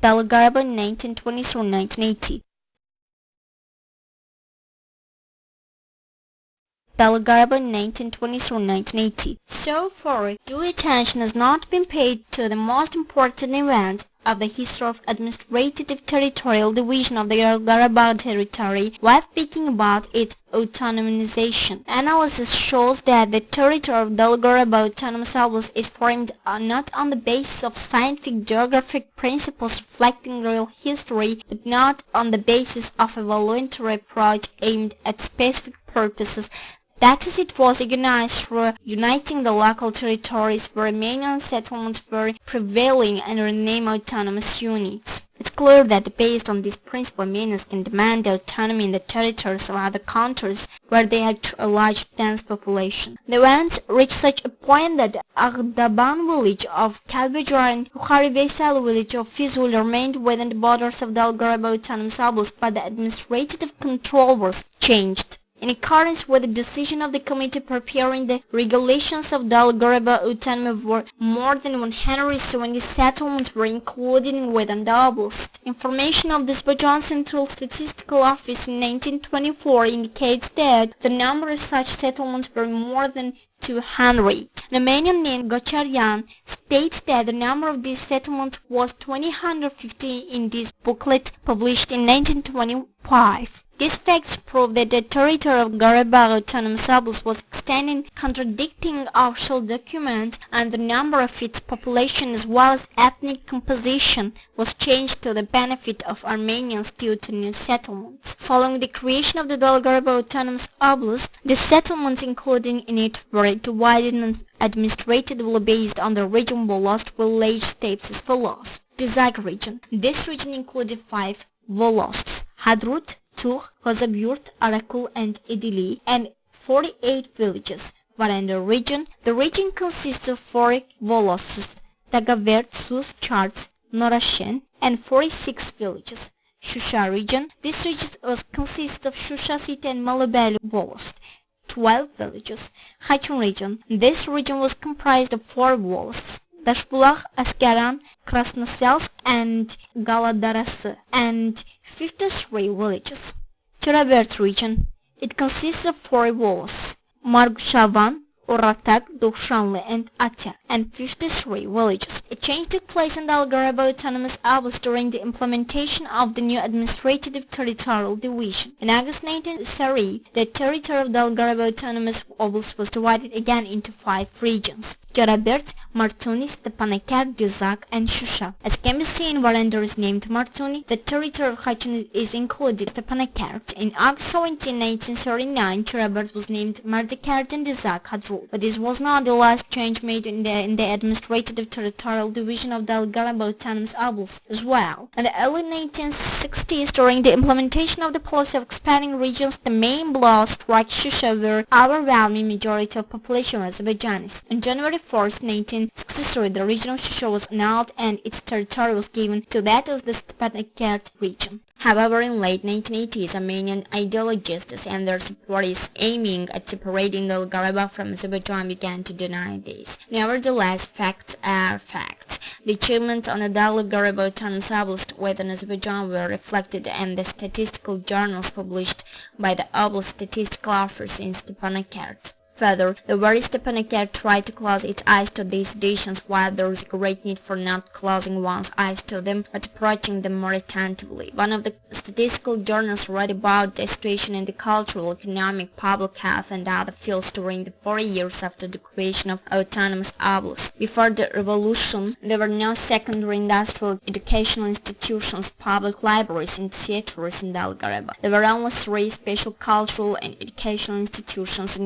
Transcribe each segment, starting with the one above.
GARABAGH 1920 through 1980. GARABAGH 1920 through 1980. So far, due attention has not been paid to the most important events of the history of administrative territorial division of the Garabagh territory while speaking about its autonomization. Analysis shows that the territory of the Garabagh Autonomous Oblast is formed not on the basis of scientific geographic principles reflecting real history, but not on the basis of a voluntary approach aimed at specific purposes. That is, it was organized through uniting the local territories where Armenian settlements were prevailing and renamed autonomous units. It's clear that based on this principle, Armenians can demand autonomy in the territories of other countries where they have a large dense population. The events reached such a point that the Aghdaban village of Kalbajar and Bukhari Veysel village of Fizul remained within the borders of the Garabagh Autonomous Oblast, but the administrative control was changed. In accordance with the decision of the committee preparing the regulations of the Garabagh Autonomy, were more than 170 settlements were included within the oblast. Information of the Azerbaijan Central Statistical Office in 1924 indicates that the number of such settlements were more than 200. An Armenian named Gocharyan states that the number of these settlements was 250 in this booklet published in 1925. These facts prove that the territory of Garabagh Autonomous Oblast was extending, contradicting official documents, and the number of its population as well as ethnic composition was changed to the benefit of Armenians due to new settlements. Following the creation of the Garabagh Autonomous Oblast, the settlements included in it were divided and administratively based on the region Volost village states as follows. Dizag region. This region included 5 Volosts: Hadrut, Tuh, Hozabyurt, Arakul and Edili, and 48 villages. Varanda region. The region consists of 4 Volosts, Dagavert, Sus, Charts, Norashen, and 46 villages. Shusha region. This region consists of Shusha City and Malabeli Volost, 12 villages. Khachun region. This region was comprised of 4 Volosts, Dashbulakh, Askaran, Krasnoselsk and Galadarası, and 53 villages. Cherabert region. It consists of 4 Volosts, Margshavan, Oratak, Dovshanli and Atya, and 53 villages. A change took place in the Garabagh Autonomous Oblast during the implementation of the new administrative territorial division. In August 1930, the territory of the Garabagh Autonomous Oblast was divided again into 5 regions: Jarabert, Martuni, Stepanakert, Dizak, and Shusha. As can be seen, Varender is named Martuni. The territory of Khachun is included Stepanakert. In August 17, 1939, Jarabert was named Mardikert and Dizak Hadrul. But this was not the last change made in the administrative territorial division of the Garabagh Autonomous Oblast as well. In the early 1960s, during the implementation of the policy of expanding regions, the main blow struck Shusha, where overwhelming majority of population were Azerbaijanis. On January 4, 1963, the region of Shusha was annulled and its territory was given to that of the Stepanakert region. However, in late 1980s, Armenian ideologists and their supporters aiming at separating the Garabagh from Azerbaijan began to deny this. Nevertheless, facts are facts. The achievements on the Garabagh Autonomous Oblast within Azerbaijan were reflected in the statistical journals published by the Oblast Statistical Office in Stepanakert. Further, the very Stepanakert tried to close its eyes to these editions, while there is a great need for not closing one's eyes to them, but approaching them more attentively. One of the statistical journals wrote about the situation in the cultural, economic, public health and other fields during the 40 years after the creation of Autonomous Oblast. Before the revolution, there were no secondary industrial educational institutions, public libraries and theaters in Garabagh. There were only 3 special cultural and educational institutions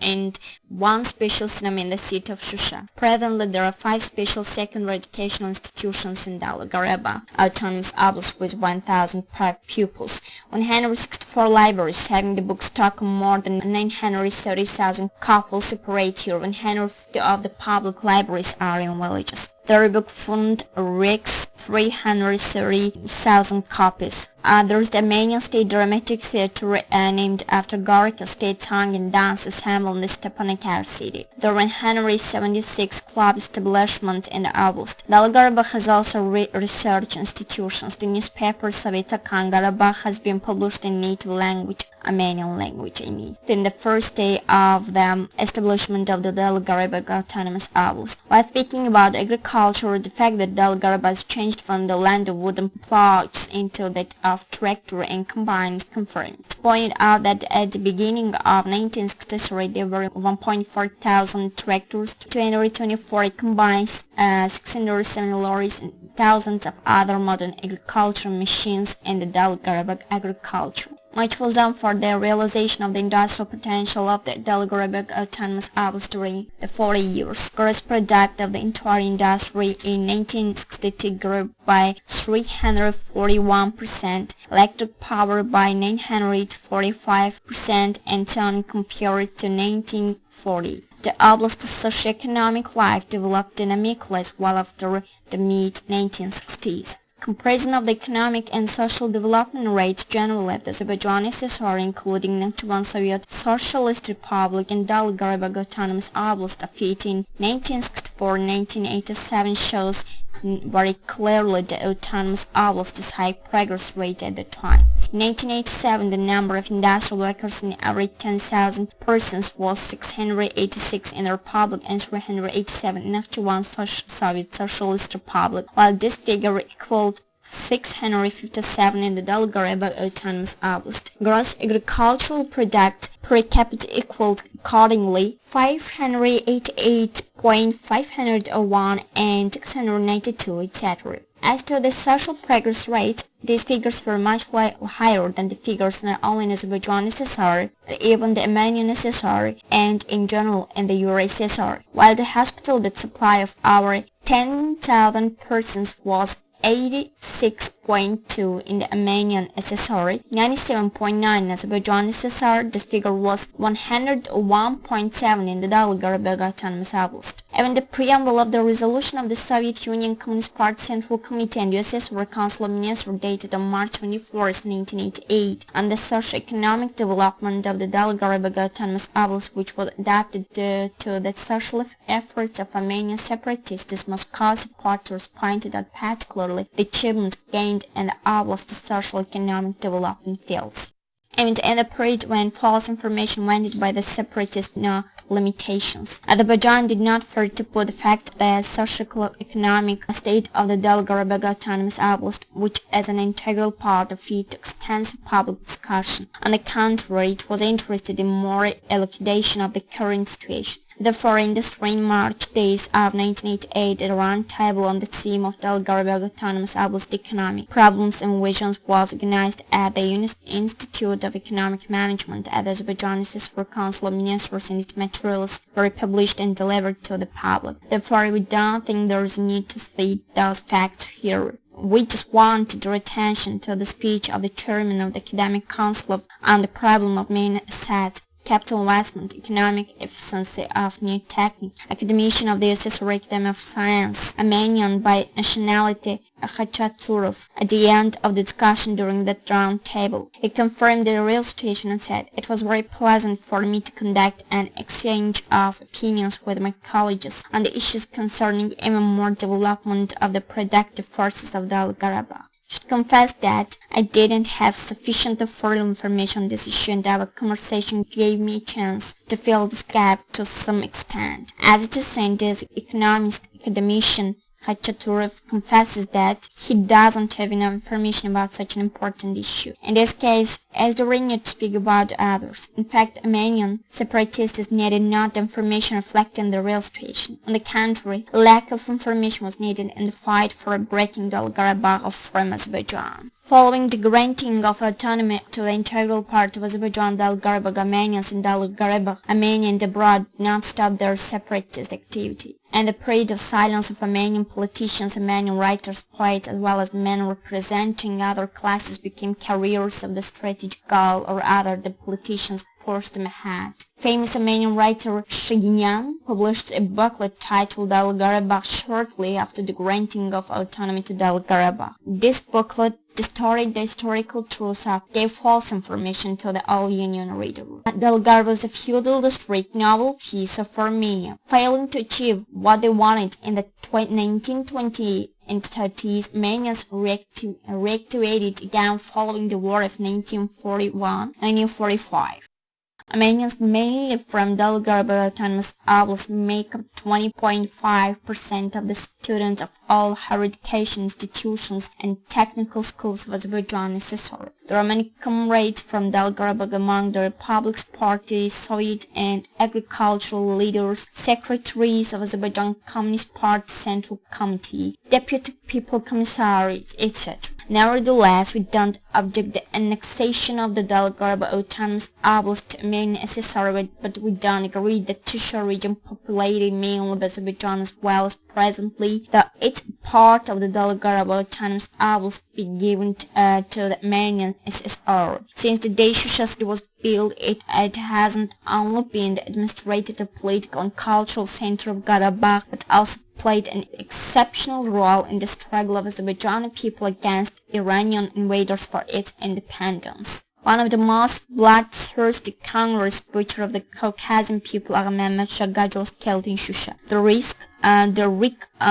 and 1 special cinema in the city of Shusha. Presently, there are 5 special secondary educational institutions in Garabagh Autonomous Oblast with 1,000 pupils, 164 libraries having the book stock of more than 930,000 copies separate here. 150 of the public libraries are in villages. Their book found reached 330,000 copies. Others, the Armenian State Dramatic Theatre, named after Garika State Song and Dance Ensemble in the Stepanakert city. There were 176 club establishments in the oblast. Garabagh has also research institutions. The newspaper Savitakan Garabagh has been published in native language, Armenian language, Then the first day of the establishment of the Garabagh Autonomous Oblast. While speaking about agriculture, the fact that Garabagh changed from the land of wooden plows into that of tractor and combines confirmed. Pointed out that at the beginning of 1963 there were 1.4 thousand tractors, 224 combines, 670 lorries, and thousands of other modern agricultural machines in the Garabagh agriculture. Much was done for the realization of the industrial potential of the Garabagh Autonomous Oblast during the 40 years. Gross product of the entire industry in 1962 grew by 341%, electric power by 945%, and so on compared to 1940. The oblast's socio-economic life developed dynamically as well after the mid-1960s. Comparison of the economic and social development rates generally of the Azerbaijani SSR, including Nakhchivan Soviet Socialist Republic and Garabagh Autonomous Oblast of 1964-1987 shows very clearly the autonomous oblast's high progress rate at the time. In 1987, the number of industrial workers in every 10,000 persons was 686 in the Republic and 387 in Nakhchivan Soviet Socialist Republic, while this figure equaled 657 in the Garabagh Autonomous Oblast. Gross agricultural product per capita equaled accordingly 588.501 and 692, etc. As to the social progress rates, these figures were much higher than the figures not only in Azerbaijan SSR, even the Armenian SSR, and in general in the URSSR. While the hospital bed supply of our 10,000 persons was 86.2 in the Armenian SSR, 97.9 in Azerbaijan SSR, this figure was 101.7 in the Garabagh Autonomous Oblast. Even the preamble of the resolution of the Soviet Union Communist Party Central Committee and USSR Council of Ministers dated on March 24, 1988, on the socio-economic development of the Garabagh Autonomous Oblast, which was adapted to the social efforts of Armenian separatists, Moscow supporters pointed out particularly the achievements gained in the oblast's social-economic development fields. And in the period when false information wanted by the separatists no limitations. Azerbaijan did not fear to put the fact of the socio-economic state of the Garabagh Autonomous Oblast, which as an integral part of it extensive public discussion. On the contrary, it was interested in more elucidation of the current situation. Therefore, in the spring March days of 1988, a round table on the theme of Garabagh Autonomous Oblast economic problems and visions was organized at the Institute of Economic Management at the Azerbaijan SSR Council of Ministers, and its materials were published and delivered to the public. Therefore, we don't think there is a need to state those facts here. We just want to draw attention to the speech of the chairman of the Academic Council on the problem of main assets, capital investment, economic efficiency of new technique, academician of the USSR Academy of Science, Armenian by nationality, SHUKUROV. At the end of the discussion during that round table, he confirmed the real situation and said, "It was very pleasant for me to conduct an exchange of opinions with my colleagues on the issues concerning even more development of the productive forces of Garabagh. I should confess that I didn't have sufficient full information on this issue, and our conversation gave me a chance to fill this gap to some extent." As it is said, this economist, academician SHUKUROV confesses that he doesn't have enough information about such an important issue. In this case, as the need to speak about others. In fact, Armenian separatists needed not the information reflecting the real situation. On the contrary, a lack of information was needed in the fight for breaking Garabagh from Azerbaijan. Following the granting of autonomy to the integral part of Azerbaijan, Garabagh Armenians in Garabagh, Armenia and abroad did not stop their separatist activity. And the period of silence of Armenian politicians, Armenian writers, poets, as well as men representing other classes became carriers of the strategic goal, or rather the politicians' post Mahat. Famous Armenian writer Shaginian published a booklet titled GARABAGH shortly after the granting of autonomy to GARABAGH. This booklet distorted the historical truths and gave false information to the all-Union reader. GARABAGH was a feudal district noble piece of Armenia, failing to achieve what they wanted in the 1920s and 30s. Armenians reactivated again following the war of 1941-1945. Armenians, mainly from GARABAGH Autonomous Oblast, make up 20.5% of the students of all higher education institutions and technical schools of Azerbaijan SSR. There are many comrades from GARABAGH among the Republic's party, Soviet and agricultural leaders, secretaries of Azerbaijan Communist Party Central Committee, Deputy People Commissariat, etc. Nevertheless, we don't object the annexation of the GARABAGH Autonomous Oblast to Armenian SSR, but we don't agree that Tusha region populated mainly by Azerbaijan as well as presently, that it's part of the GARABAGH Autonomous Oblast be given to the Armenian SSR. Since the day Shusha was built, it hasn't only been the administrative, political and cultural center of Karabakh, but also played an exceptional role in the struggle of Azerbaijani people against Iranian invaders for its independence. One of the most bloodthirsty conquerors butcher of the Caucasian people, Mehmed Shah was killed in Shusha. The rich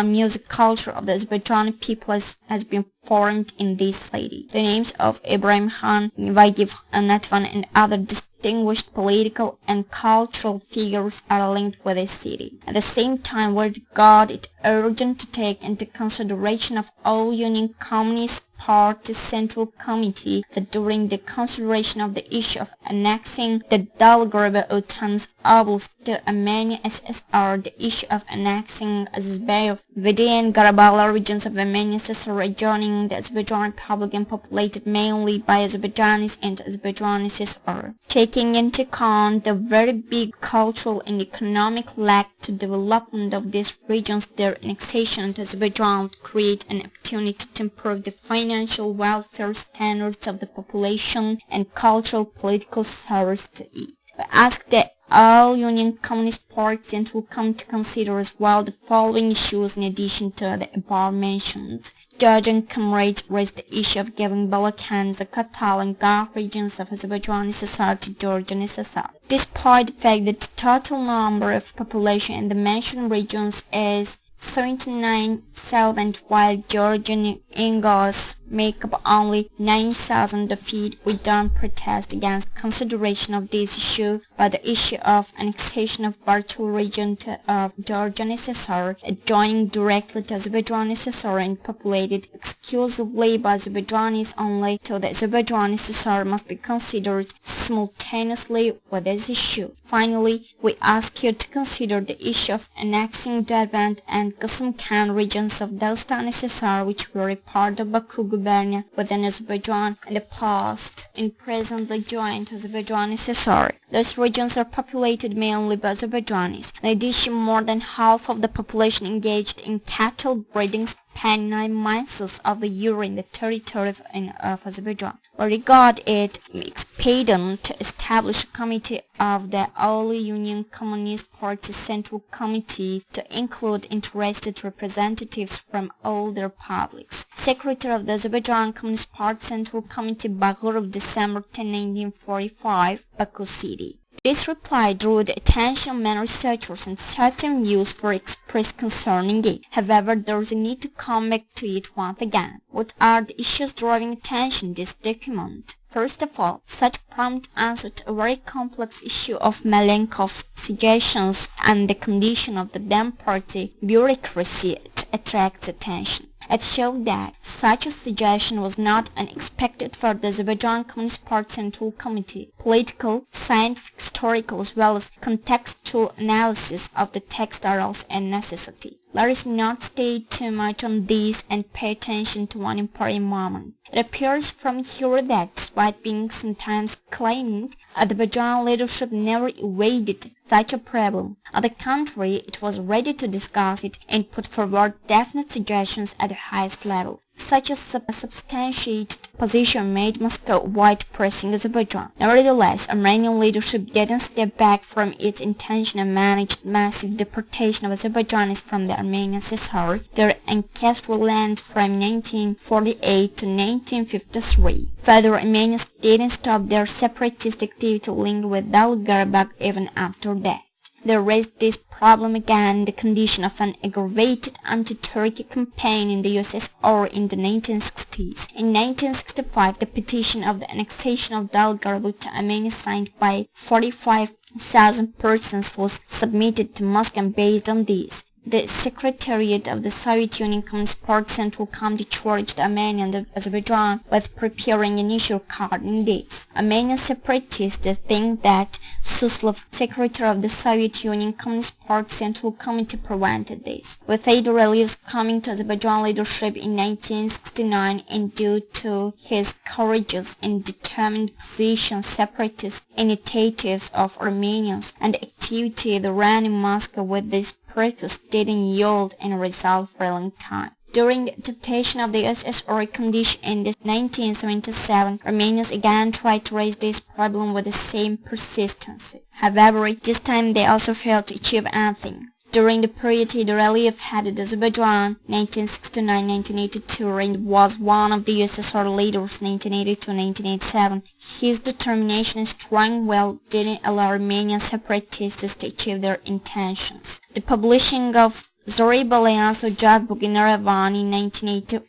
music culture of the Azerbaijani people has been formed in this city. The names of Ibrahim Khan, YAGUB, Natvan and other distinguished political and cultural figures are linked with this city. At the same time, we regard it urgent to take into consideration of all Union Communist Party Central Committee that during the consideration of the issue of annexing the GARABAGH Autonomous Oblast to Armenia SSR, the issue of annexing Azerbaijan, Vidi and Garabala regions of Armenia SSR adjoining the Azerbaijan Republic and populated mainly by Azerbaijanis and Azerbaijani SSR. Taking into account the very big cultural and economic lack to development of these regions, their annexation to Azerbaijan would create an opportunity to improve the financial welfare standards of the population and cultural political service to it. We ask that all Union Communist Party Central come to consider as well the following issues in addition to the above mentioned. Judge and comrades raised the issue of giving Balkans, the Katal and Gar regions of Azerbaijan SSR to Georgian SSR. Despite the fact that the total number of population in the mentioned regions is 79,000, while Georgian Ingos make up only 9,000 of it, we don't protest against consideration of this issue, but the issue of annexation of Bartul region of Georgian SSR, adjoining directly to Azerbaijan SSR and populated exclusively by Azerbaijanis only to the Azerbaijan SSR, must be considered simultaneously with this issue. Finally, we ask you to consider the issue of annexing Derbent and Qasım Khan regions of Dagestan SSR, which were a part of Baku gubernia within Azerbaijan in the past and presently joined Azerbaijan SSR. Those regions are populated mainly by Azerbaijanis. In addition, more than half of the population engaged in cattle breeding spend 9 months of the year in the territory of Azerbaijan. We regard it expedient to establish a committee of the All Union Communist Party Central Committee to include interested representatives from all the republics. Secretary of the Azerbaijan Communist Party Central Committee, Baghur, December 10, 1945, Baku City. This reply drew the attention of many researchers and certain views were expressed concerning it. However, there is a need to come back to it once again. What are the issues drawing attention in this document? First of all, such prompt answer to a very complex issue of Malenkov's suggestions and the condition of the Dem Party bureaucracy attracts attention. It showed that such a suggestion was not unexpected for the Azerbaijan Communist Party Central Committee. Political, scientific, historical as well as contextual analysis of the text are also a necessity. Let us not stay too much on this and pay attention to one important moment. It appears from here that, despite being sometimes claimed, Azerbaijan leadership never evaded such a problem. On the contrary, it was ready to discuss it and put forward definite suggestions at the highest level. Such a substantiated position made Moscow avoid pressing Azerbaijan. Nevertheless, Armenian leadership didn't step back from its intention and managed massive deportation of Azerbaijanis from the Armenian Cesare, their ancestral land from 1948 to 1953. Further, Armenians didn't stop their separatist activity linked with Karabakh even after that. They raised this problem again in the condition of an aggravated anti-Turkic campaign in the USSR in the 1960s. In 1965, the petition of the annexation of Karabakh to Armenia signed by 45,000 persons was submitted to Moscow, and based on this, the Secretariat of the Soviet Union Communist Party Central Committee charged Armenia and Azerbaijan with preparing an issue regarding this. Armenian separatists think that Suslov, secretary of the Soviet Union Communist Party Central Committee, prevented this. With Aidar Aliyev's coming to Azerbaijan leadership in 1969 and due to his courageous and determined position, separatist initiatives of Armenians and activity that ran in Moscow with this purpose didn't yield any result for a long time. During the adaptation of the USSR condition in 1977, Armenians again tried to raise this problem with the same persistence. However, this time they also failed to achieve anything. During the period Aidar Aliyev headed Azerbaijan, 1969-1982, and was one of the USSR leaders 1982-1987, his determination and strong will didn't allow Armenian separatists to achieve their intentions. The publishing of Zarib-Alliance YAGUB in Yerevan in 1984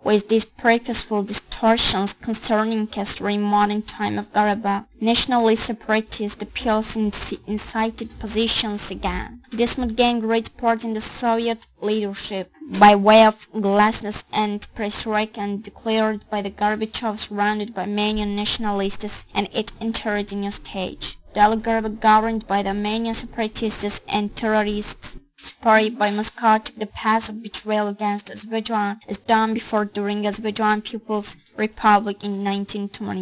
with these purposeful distortions concerning history in modern time of Karabakh, nationalist separatists appeals incited positions again. This would gain great part in the Soviet leadership by way of glasnost and perestroika, and declared by the Gorbachev surrounded by Armenian nationalists, and it entered a new stage. Karabakh, governed by the Armenian separatists and terrorists, inspired by Moscow, took the path of betrayal against Azerbaijan, as done before during Azerbaijan People's Republic in 1920.